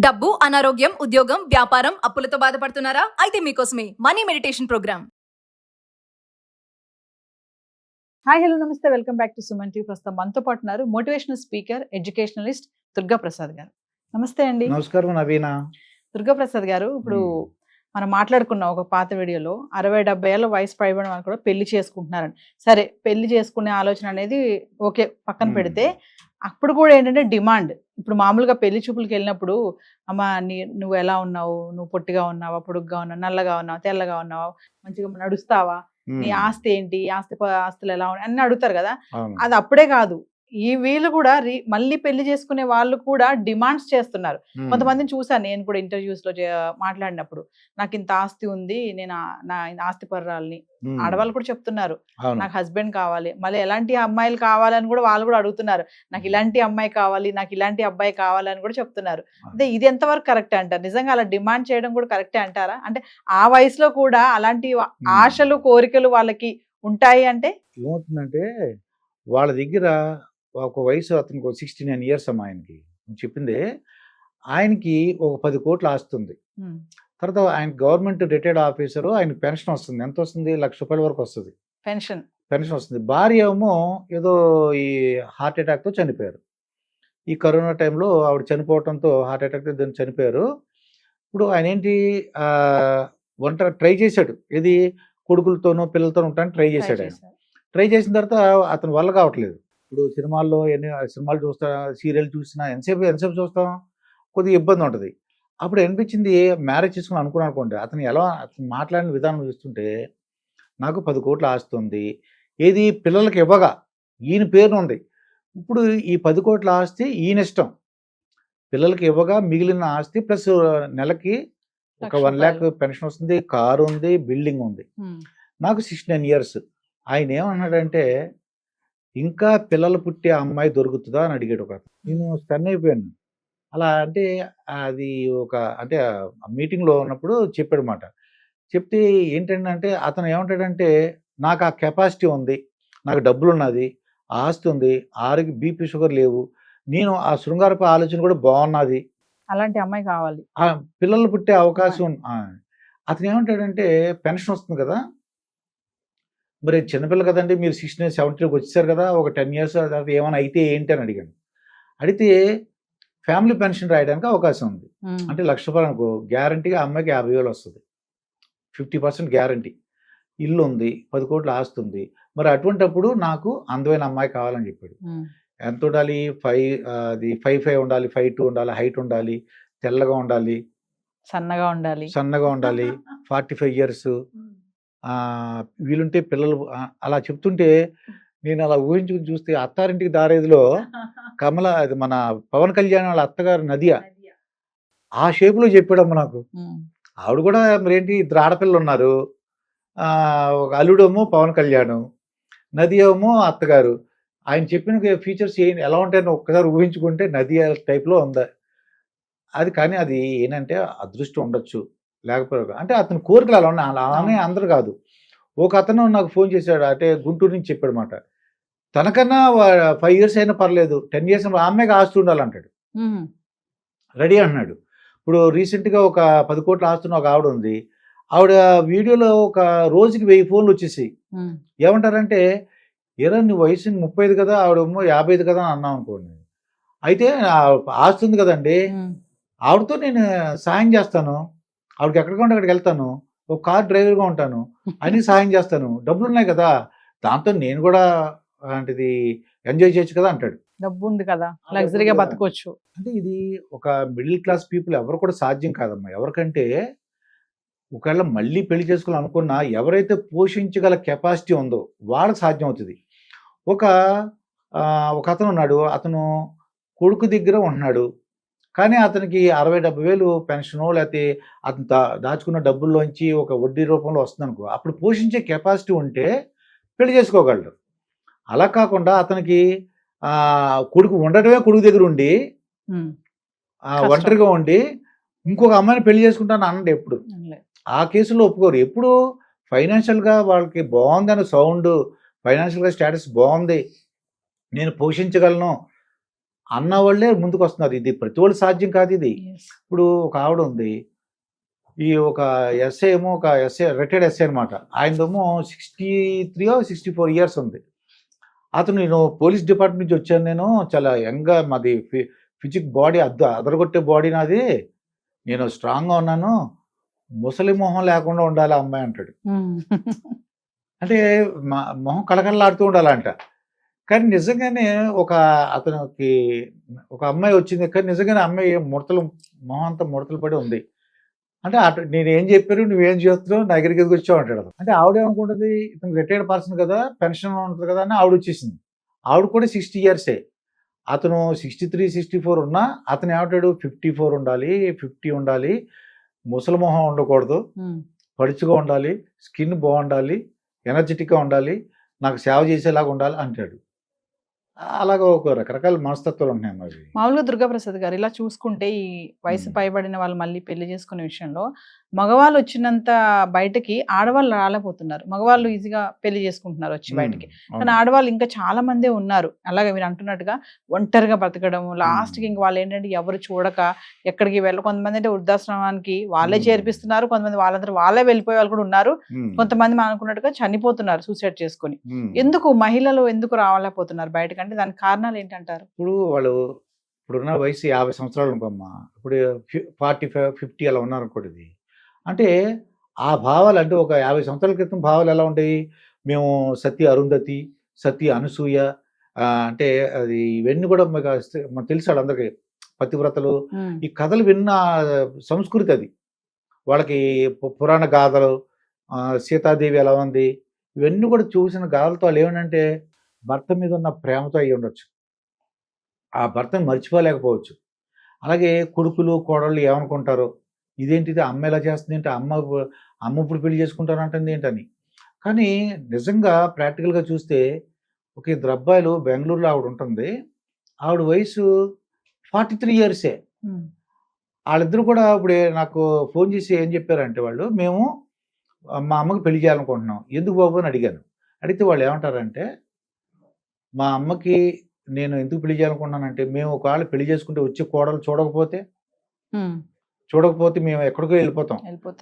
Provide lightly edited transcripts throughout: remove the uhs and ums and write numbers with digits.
డబ్బు, అనారోగ్యం, ఉద్యోగం, వ్యాపారం, అప్పులతో బాధపడుతున్నారా? అయితే మీకోసమే money meditation programme. Hi hello నమస్తే welcome back to Suman TV. ప్రస్తుతం మనతో పాటు ఉన్నారు motivational speaker educationalist Durga Prasad garu. నమస్తే అండి. నమస్కారం నవీన. దుర్గా ప్రసాద్ గారు, ఇప్పుడు మనం మాట్లాడుకున్నాం ఒక పాత వీడియోలో 60-70 ఏళ్ళ వయసు పైబడిన వాళ్ళు కూడా పెళ్లి చేసుకుంటున్నారని. సరే, పెళ్లి చేసుకునే ఆలోచన అనేది ఓకే పక్కన పెడితే, అప్పుడు కూడా ఏంటంటే డిమాండ్. ఇప్పుడు మామూలుగా పెళ్లి చూపులకు వెళ్ళినప్పుడు, అమ్మ నువ్వు ఎలా ఉన్నావు, నువ్వు పొట్టిగా ఉన్నావా, పొడుగ్గా ఉన్నావు, నల్లగా ఉన్నావా, తెల్లగా ఉన్నావా, మంచిగా నడుస్తావా, నీ ఆస్తి ఏంటి, ఆస్తులు ఎలా ఉన్నాయి అన్ని అడుగుతారు కదా. అది అప్పుడే కాదు, ఈ వీళ్ళు కూడా మళ్ళీ పెళ్లి చేసుకునే వాళ్ళు కూడా డిమాండ్స్ చేస్తున్నారు. కొంతమందిని చూసాను నేను కూడా ఇంటర్వ్యూస్ లో మాట్లాడినప్పుడు, నాకు ఇంత ఆస్తి ఉంది, నేను నా ఆస్తి పర్రాలని. ఆడవాళ్ళు కూడా చెప్తున్నారు, నాకు హస్బెండ్ కావాలి, మళ్ళీ ఎలాంటి అమ్మాయిలు కావాలని కూడా వాళ్ళు కూడా అడుగుతున్నారు. నాకు ఇలాంటి అమ్మాయి కావాలి, నాకు ఇలాంటి అబ్బాయి కావాలని కూడా చెప్తున్నారు. అంటే ఇది ఎంతవరకు కరెక్టే అంటారు? నిజంగా అలా డిమాండ్ చేయడం కూడా కరెక్టే అంటారా? అంటే ఆ వయసులో కూడా అలాంటి ఆశలు కోరికలు వాళ్ళకి ఉంటాయి అంటే ఏమవుతుందంటే, వాళ్ళ దగ్గర ఒక వయసు అతనికి 69 ఇయర్స్ అమ్మా. ఆయనకి చెప్పింది, ఆయనకి ఒక 10 కోట్లు ఆస్తుంది. తర్వాత ఆయన గవర్నమెంట్ రిటైర్డ్ ఆఫీసరు, ఆయన పెన్షన్ వస్తుంది. ఎంత వస్తుంది? ₹1,00,000 వరకు వస్తుంది పెన్షన్ వస్తుంది. భార్య ఏమో ఏదో ఈ హార్ట్ అటాక్తో చనిపోయారు. ఈ కరోనా టైంలో ఆవిడ చనిపోవడంతో హార్ట్ అటాక్తో దాన్ని చనిపోయారు. ఇప్పుడు ఆయన ఏంటి, ఒంటరి ట్రై చేశాడు, ఇది కొడుకులతోనూ పిల్లలతో ఉంటాను ట్రై చేశాడు. ఆయన ట్రై చేసిన తర్వాత అతని వల్ల కావట్లేదు. ఇప్పుడు సినిమాల్లో సినిమాలు చూస్తా, సీరియల్ చూసినా ఎంతసేపు చూస్తాం, కొద్దిగా ఇబ్బంది ఉంటుంది. అప్పుడు అనిపించింది, మ్యారేజ్ చేసుకుని అనుకోండి, అతను మాట్లాడిన విధానం చూస్తుంటే, నాకు 10 కోట్లు ఆస్తుంది, ఏది పిల్లలకి ఇవ్వగా ఈయన పేరు ఉంది. ఇప్పుడు ఈ 10 కోట్ల ఆస్తి ఈయన ఇష్టం, పిల్లలకి ఇవ్వగా మిగిలిన ఆస్తి ప్లస్ నెలకి ఒక 1 lakh పెన్షన్ వస్తుంది, కారు ఉంది, బిల్డింగ్ ఉంది. నాకు 69 ఇయర్స్. ఆయన ఏమన్నాడంటే, ఇంకా పిల్లలు పుట్టే అమ్మాయి దొరుకుతుందా అని అడిగాడు ఒక. నేను స్టన్ అయిపోయాను. అలా అంటే అది అంటే మీటింగ్లో ఉన్నప్పుడు చెప్పాడు మాట. చెప్తే ఏంటంటే, అతను ఏమంటాడంటే, నాకు ఆ కెపాసిటీ ఉంది, నాకు డబ్బులు ఉన్నది, ఆస్తి ఉంది, ఆరోగ్య బీపీ షుగర్ లేవు, నేను ఆ శృంగారపు ఆలోచన కూడా బాగున్నది, అలాంటి అమ్మాయి కావాలి, పిల్లలు పుట్టే అవకాశం. అతను ఏమంటాడంటే, పెన్షన్ వస్తుంది కదా, మరి చిన్నపిల్ల కదండి, మీరు 16, 17 వచ్చేసారు కదా, ఒక 10 years తర్వాత ఏమైనా అయితే ఏంటి అని అడిగాను. అడిగితే ఫ్యామిలీ పెన్షన్ రాయడానికి అవకాశం ఉంది. అంటే ₹1,00,000 అనుకో, గ్యారంటీగా అమ్మాయికి 50,000 వస్తుంది, 50% గ్యారంటీ. ఇల్లు ఉంది, 10 కోట్ల ఆస్తి ఉంది. మరి అటువంటిప్పుడు నాకు అందమైన అమ్మాయి కావాలని చెప్పాడు. ఎంత ఉండాలి? 5'5" ఉండాలి, 5'2" ఉండాలి, హైట్ ఉండాలి, తెల్లగా ఉండాలి, సన్నగా ఉండాలి, 45 years, వీలుంటే పిల్లలు. అలా చెప్తుంటే నేను అలా ఊహించుకుని చూస్తే, అత్తారింటికి దారేదిలో అది మన పవన్ కళ్యాణ్ వాళ్ళ అత్తగారు నదియా, ఆ షేపులో చెప్పాడమ్మ నాకు. ఆవిడ కూడా మరేంటి, 2 ఆడపిల్లలు ఉన్నారు, ఒక అల్లుడేమో పవన్ కళ్యాణ్, నదియా ఏమో అత్తగారు. ఆయన చెప్పిన ఫీచర్స్ ఎలా ఉంటాయని ఒక్కసారి ఊహించుకుంటే నదియా టైప్లో ఉంది అది. కానీ అది ఏంటంటే అదృష్టం ఉండొచ్చు, లేకపోతే అంటే అతని కోరికలు అలా ఉన్నాయి. అలానే అందరు కాదు. ఒక అతను నాకు ఫోన్ చేశాడు, అంటే గుంటూరు నుంచి చెప్పాడు మాట, తనకన్నా 5 years అయినా పర్లేదు, 10 years ఆ అమ్మాయికి ఆస్తి ఉండాలంటాడు. రెడీ అంటున్నాడు. ఇప్పుడు రీసెంట్గా ఒక 10 కోట్ల ఆస్తున్న ఒక ఆవిడ ఉంది. ఆవిడ వీడియోలో ఒక రోజుకి 1000 ఫోన్లు వచ్చేసి ఏమంటారంటే, ఏరా నీ వయసు 35 కదా, ఆవిడేమో 55 కదా అని అన్నాం అనుకోండి. అయితే ఆస్తి ఉంది కదండి, ఆవిడతో నేను సాయం చేస్తాను, ఆవిడకి ఎక్కడికి ఉంటే అక్కడికి వెళ్తాను, ఒక కార్ డ్రైవర్గా ఉంటాను, అన్ని సాయం చేస్తాను, డబ్బులు ఉన్నాయి కదా, దాంతో నేను కూడా అలాంటిది ఎంజాయ్ చేయొచ్చు కదా అంటాడు. డబ్బు ఉంది కదా, లగ్జరీగా బతకొచ్చు. అంటే ఇది ఒక మిడిల్ క్లాస్ పీపుల్ ఎవరు కూడా సాధ్యం కాదమ్మా. ఎవరికంటే ఒకవేళ మళ్ళీ పెళ్లి చేసుకోవాలనుకున్నా, ఎవరైతే పోషించగల కెపాసిటీ ఉందో వాళ్ళకి సాధ్యం అవుతుంది. ఒక అతను ఉన్నాడు, అతను కొడుకు దగ్గర ఉంటున్నాడు, కానీ అతనికి 60-70 వేలు పెన్షను, లేకపోతే అతను దాచుకున్న డబ్బుల్లోంచి ఒక వడ్డీ రూపంలో వస్తుంది అనుకో, అప్పుడు పోషించే కెపాసిటీ ఉంటే పెళ్లి చేసుకోగలడు. అలా కాకుండా అతనికి కొడుకు ఉండటమే, కొడుకు దగ్గర ఉండి ఒంటరిగా ఉండి ఇంకొక అమ్మాయిని పెళ్లి చేసుకుంటాను అనండి ఎప్పుడు. ఆ కేసులో ఒప్పుకోరు. ఎప్పుడు ఫైనాన్షియల్గా వాళ్ళకి బాగుందని సౌండ్, ఫైనాన్షియల్గా స్టేటస్ బాగుంది, నేను పోషించగలను, అన్న వాళ్ళే ముందుకు వస్తున్నారు. ఇది ప్రతి వాళ్ళు సాధ్యం కాదు ఇది. ఇప్పుడు ఒక ఆవిడ ఉంది, ఈ ఒక ఎస్ఐ ఏమో, ఒక ఎస్ఐ రిటైర్డ్ ఎస్ఐ అనమాట. ఆయనదేమో 63 or 64 years ఉంది. అతను, నేను పోలీస్ డిపార్ట్మెంట్ నుంచి వచ్చాను, నేను చాలా యంగ్గా, మాది ఫిజిక్ బాడీ అదరగొట్టే బాడీ నాది, నేను స్ట్రాంగ్గా ఉన్నాను, ముసలి మొహం లేకుండా ఉండాలి ఆ అమ్మాయి అంటాడు. అంటే మొహం కళకళలాడుతూ ఉండాలంట. కానీ నిజంగానే అతనికి ఒక అమ్మాయి వచ్చింది, కానీ నిజంగానే అమ్మాయి మొహం అంతా ముడతలు పడి ఉంది. అంటే నేను ఏం చెప్పారు, నువ్వేం చేస్తున్నావు, నా దగ్గరికి ఎదుగు వచ్చావు అంటాడు. అంటే ఆవిడ ఏమనుకుంటుంది, ఇతను రిటైర్డ్ పర్సన్ కదా, పెన్షన్ ఉంటుంది కదా అని ఆవిడ వచ్చేసింది. ఆవిడ కూడా 60 years. అతను 63-64 ఉన్నా అతను ఏమంటాడు, 54 ఉండాలి, 50 ఉండాలి, ముసలి మొహం ఉండకూడదు, పడుచుగా ఉండాలి, స్కిన్ బాగుండాలి, ఎనర్జెటిక్గా ఉండాలి, నాకు సేవ చేసేలాగా ఉండాలి అంటాడు. అలాగా ఒక రకరకాల మనస్తత్వాలు ఉన్నాయి మరి. మామూలుగా దుర్గాప్రసాద్ గారు, ఇలా చూసుకుంటే ఈ వయసు పైబడిన వాళ్ళు మళ్ళీ పెళ్లి చేసుకునే విషయంలో మగవాళ్ళు వచ్చినంత బయటకి ఆడవాళ్ళు రాలేకపోతున్నారు. మగవాళ్ళు ఈజీగా పెళ్లి చేసుకుంటున్నారు వచ్చి బయటకి, కానీ ఆడవాళ్ళు ఇంకా చాలా మందే ఉన్నారు. అలాగే మీరు అంటున్నట్టుగా ఒంటరిగా బ్రతకడం, లాస్ట్కి ఇంక వాళ్ళు ఏంటంటే ఎవరు చూడక ఎక్కడికి కొంతమంది అంటే వృద్ధాశ్రమానికి వాళ్ళే చేర్పిస్తున్నారు, కొంతమంది వాళ్ళందరూ వాళ్ళే వెళ్ళిపోయే వాళ్ళు కూడా ఉన్నారు, కొంతమంది మనం అనుకున్నట్టుగా చనిపోతున్నారు సూసైడ్ చేసుకుని. ఎందుకు మహిళలు ఎందుకు రాలేకపోతున్నారు బయటకు, అంటే దానికి కారణాలు ఏంటంటారు? ఇప్పుడున్న వయసు 50 సంవత్సరాలు అనుకోమ్మా, ఇప్పుడు 45-50 అలా ఉన్నారు అనుకోండి. అంటే ఆ భావాలు, అంటే ఒక 50 సంవత్సరాల క్రితం భావాలు ఎలా ఉంటాయి, మేము సతీ అరుంధతి, సతీ అనసూయ, అంటే అది ఇవన్నీ కూడా మనకు తెలుసు అందరికి, పతివ్రతలు, ఈ కథలు విన్న సంస్కృతి అది వాళ్ళకి. పురాణ గాథలు, సీతాదేవి ఎలా ఉంది, ఇవన్నీ కూడా చూసిన గాథలతో వాళ్ళు ఏమనంటే భర్త మీద ఉన్న ప్రేమతో అయ్యి ఉండొచ్చు, ఆ భర్తను మర్చిపోలేకపోవచ్చు. అలాగే కొడుకులు కోడళ్ళు ఏమనుకుంటారో, ఇదేంటిది అమ్మ ఎలా చేస్తుంది ఏంటి, అమ్మ ఇప్పుడు పెళ్లి చేసుకుంటారు అంటుంది ఏంటని. కానీ నిజంగా ప్రాక్టికల్గా చూస్తే ఒక 2 అబ్బాయిలు, బెంగళూరులో ఆవిడ ఉంటుంది, ఆవిడ వయసు 43 years. వాళ్ళిద్దరు కూడా ఇప్పుడు నాకు ఫోన్ చేసి ఏం చెప్పారంటే, వాళ్ళు మేము మా అమ్మకి పెళ్లి చేయాలనుకుంటున్నాం, ఎందుకు బాబు అని అడిగాను. అడిగితే వాళ్ళు ఏమంటారంటే, మా అమ్మకి నేను ఎందుకు పెళ్లి చేయాలనుకుంటున్నానంటే, మేము ఒకవేళ పెళ్లి చేసుకుంటే వచ్చే కోడలు చూడకపోతే మేము ఎక్కడికో వెళ్ళిపోతాం,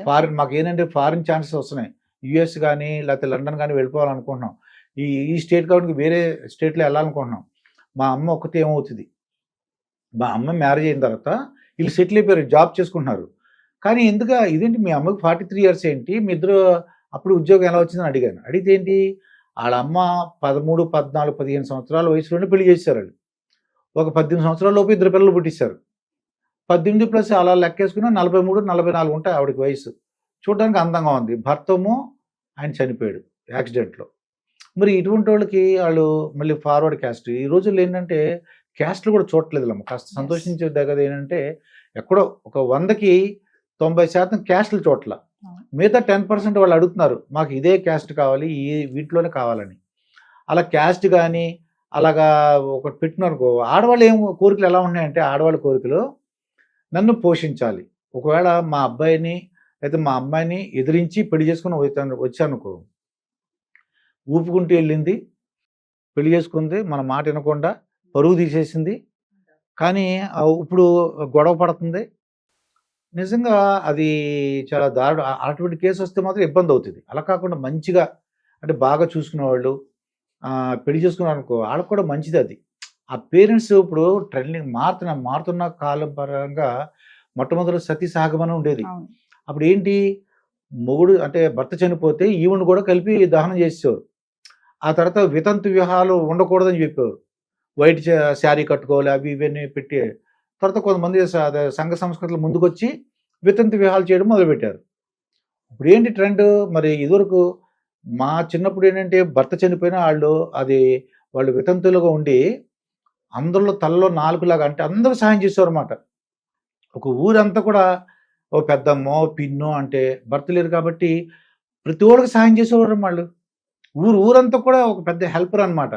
ఫారిన్. మాకు ఏంటంటే ఫారిన్ ఛాన్సెస్ వస్తున్నాయి, యుఎస్ కానీ లేకపోతే లండన్ కానీ వెళ్ళిపోవాలనుకుంటున్నాం, ఈ స్టేట్ కాబట్టి వేరే స్టేట్లో వెళ్ళాలనుకుంటున్నాం. మా అమ్మ ఒక్కతే ఏమవుతుంది, మా అమ్మ మ్యారేజ్ అయిన తర్వాత వీళ్ళు సెటిల్ అయిపోయారు, జాబ్ చేసుకుంటున్నారు. కానీ ఇదేంటి మీ అమ్మకి 43 years ఏంటి, మీ ఇద్దరు అప్పుడు ఉద్యోగం ఎలా వచ్చిందని అడిగాను. అడిగితే ఏంటి, వాళ్ళ అమ్మ 13, 14, 15 సంవత్సరాల వయసులోనే పెళ్లి చేశారు. వాళ్ళు ఒక 18 సంవత్సరాల లోపు 2 పిల్లలు పుట్టిస్తారు. 18+ అలా లెక్కేసుకున్నా 43, 44 ఉంటాయి ఆవిడకి వయసు. చూడడానికి అందంగా ఉంది. భర్తమో ఆయన చనిపోయాడు యాక్సిడెంట్లో. మరి ఇటువంటి వాళ్ళకి వాళ్ళు మళ్ళీ ఫార్వర్డ్ క్యాస్ట్. ఈ రోజుల్లో ఏంటంటే క్యాస్ట్లు కూడా చూడట్లేదు. కాస్త సంతోషించే దగ్గర ఏంటంటే, ఎక్కడో ఒక 100కి 90% క్యాస్ట్లు చూడట్ల, మిగతా 10% వాళ్ళు అడుగుతున్నారు, మాకు ఇదే క్యాస్ట్ కావాలి, వీటిలోనే కావాలని. అలా క్యాస్ట్ కానీ అలాగా ఒకటి పెట్టినారనుకో, ఆడవాళ్ళు ఏం కోరికలు ఎలా ఉన్నాయంటే, ఆడవాళ్ళ కోరికలు నన్ను పోషించాలి. ఒకవేళ మా అబ్బాయిని అయితే మా అమ్మాయిని ఎదిరించి పెళ్లి చేసుకుని వచ్చానుకో, ఊపుకుంటూ వెళ్ళింది, పెళ్లి చేసుకుంది, మన మాట వినకుండా పరువు తీసేసింది, కానీ ఇప్పుడు గొడవ పడుతుంది. నిజంగా అది చాలా దారుణ. అటువంటి కేసు వస్తే మాత్రం ఇబ్బంది అవుతుంది. అలా కాకుండా మంచిగా, అంటే బాగా చూసుకునే వాళ్ళు పెళ్లి చేసుకున్నారు అనుకో, వాళ్ళకు కూడా మంచిది అది. ఆ పేరెంట్స్ ఇప్పుడు ట్రెండింగ్ మారుతున్న కాలం పరంగా మొట్టమొదటి సతీ సహగమనం ఉండేది. అప్పుడు ఏంటి, మొగుడు అంటే భర్త చనిపోతే ఈవిని కూడా కలిపి దహనం చేసేవారు. ఆ తర్వాత వితంతు వివాహాలు ఉండకూడదని చెప్పేవారు, వైట్ శారీ కట్టుకోవాలి, అవి ఇవన్నీ పెట్టి. తర్వాత కొంతమంది సంఘ సంస్కృతులు ముందుకొచ్చి వితంతు వివాహాలు చేయడం మొదలుపెట్టారు. ఇప్పుడు ఏంటి ట్రెండ్, మరి ఇదివరకు మా చిన్నప్పుడు ఏంటంటే భర్త చనిపోయినా వాళ్ళు వితంతులుగా ఉండి అందరిలో తలలో 4లాగా, అంటే అందరూ సహాయం చేసేవారు అన్నమాట. ఒక ఊరంతా కూడా ఓ పెద్దమ్మో పిన్నో, అంటే భర్త లేరు కాబట్టి ప్రతి ఒక్కరికి సహాయం చేసేవారు వాళ్ళు. ఊరంతా కూడా ఒక పెద్ద హెల్పర్ అనమాట.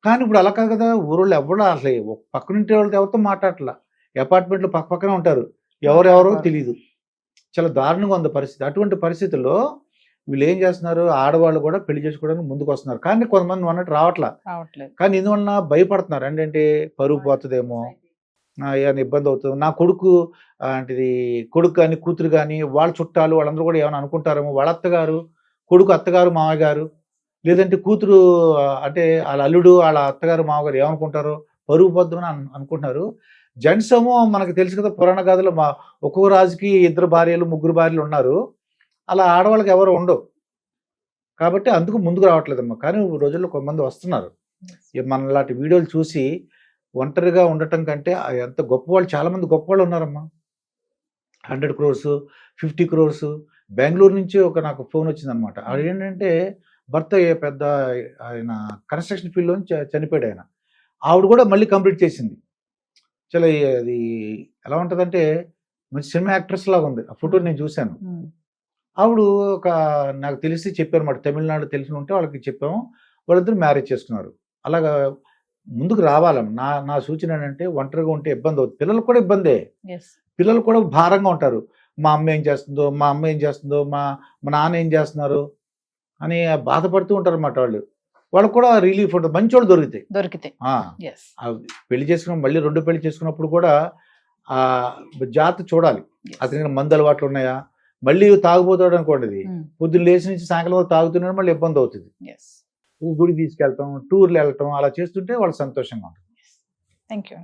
కానీ ఇప్పుడు అలా కాదు కదా, ఊరోళ్ళు ఎవరు అసలు పక్కనుంటే వాళ్ళతో ఎవరితో మాట్లాడట్లా, అపార్ట్మెంట్లు పక్కనే ఉంటారు, ఎవరెవరో తెలియదు. చాలా దారుణంగా ఉంది పరిస్థితి. అటువంటి పరిస్థితుల్లో వీళ్ళు ఏం చేస్తున్నారు, ఆడవాళ్ళు కూడా పెళ్లి చేసుకోవడానికి ముందుకు వస్తున్నారు, కానీ కొంతమంది అన్నట్టు రావట్లేదు. కానీ ఎందువలన భయపడుతున్నారు ఏంటంటే పరువు పోతుందేమో, ఏమైనా ఇబ్బంది అవుతుంది, నా కొడుకు కొడుకు కానీ కూతురు కానీ వాళ్ళ చుట్టాలు వాళ్ళందరూ కూడా ఏమైనా అనుకుంటారేమో, వాళ్ళ అత్తగారు కొడుకు అత్తగారు మామయ్య గారు, లేదంటే కూతురు అంటే వాళ్ళ అల్లుడు వాళ్ళ అత్తగారు మామగారు ఏమనుకుంటారో, పరుగు పోద్దామని అనుకుంటున్నారు. జెంట్స్ ఏమో మనకు తెలుసు కదా, పురాణ గాథలో ఒక్కొక్క రాజుకి 2 భార్యలు 3 భార్యలు ఉన్నారు, అలా ఆడవాళ్ళకి ఎవరు ఉండవు, కాబట్టి అందుకు ముందుకు రావట్లేదమ్మా. కానీ ఈ రోజుల్లో కొంతమంది వస్తున్నారు, మన లాంటి వీడియోలు చూసి ఒంటరిగా ఉండటం కంటే ఎంత గొప్పవాళ్ళు, చాలామంది గొప్పవాళ్ళు ఉన్నారమ్మా. 100 crores 50 crores. బెంగళూరు నుంచి నాకు ఫోన్ వచ్చిందనమాట. అది ఏంటంటే భర్త పెద్ద ఆయన కన్స్ట్రక్షన్ ఫీల్డ్లో చనిపోయాడు ఆయన, ఆవిడ కూడా మళ్ళీ కంప్లీట్ చేసింది. చాలా అది ఎలా ఉంటుందంటే మంచి సినిమా యాక్ట్రెస్ లాగా ఉంది, ఆ ఫోటో నేను చూశాను. ఆవిడ నాకు తెలిసి చెప్పారన్నమాట, తమిళనాడు తెలిసి ఉంటే వాళ్ళకి చెప్పాము, వాళ్ళిద్దరు మ్యారేజ్ చేసుకున్నారు. అలాగా ముందుకు రావాలన్న నా సూచన ఏంటంటే, ఒంటరిగా ఉంటే ఇబ్బంది అవుతుంది, పిల్లలు కూడా ఇబ్బందే, పిల్లలు కూడా భారంగా ఉంటారు. మా అమ్మ ఏం చేస్తుందో, మా అమ్మ ఏం చేస్తుందో, మా నాన్న ఏం చేస్తున్నారు అని బాధపడుతూ ఉంటారు అన్నమాట. వాళ్ళకు కూడా రిలీఫ్ ఉంటుంది, మంచి వాళ్ళు దొరికితే. పెళ్లి చేసుకున్న మళ్ళీ 2 పెళ్లి చేసుకున్నప్పుడు కూడా ఆ జాగ్రత్త చూడాలి, అతనికి మందు అలవాట్లు ఉన్నాయా, మళ్ళీ తాగుపోతాడు అనుకోండి, పొద్దున్న లేచి నుంచి సాయంకాలం వరకు తాగుతున్నాడు, మళ్ళీ ఇబ్బంది అవుతుంది. గుడికి తీసుకెళ్తాం, టూర్లు వెళ్ళటం అలా చేస్తుంటే వాళ్ళు సంతోషంగా ఉంటుంది. Thank you.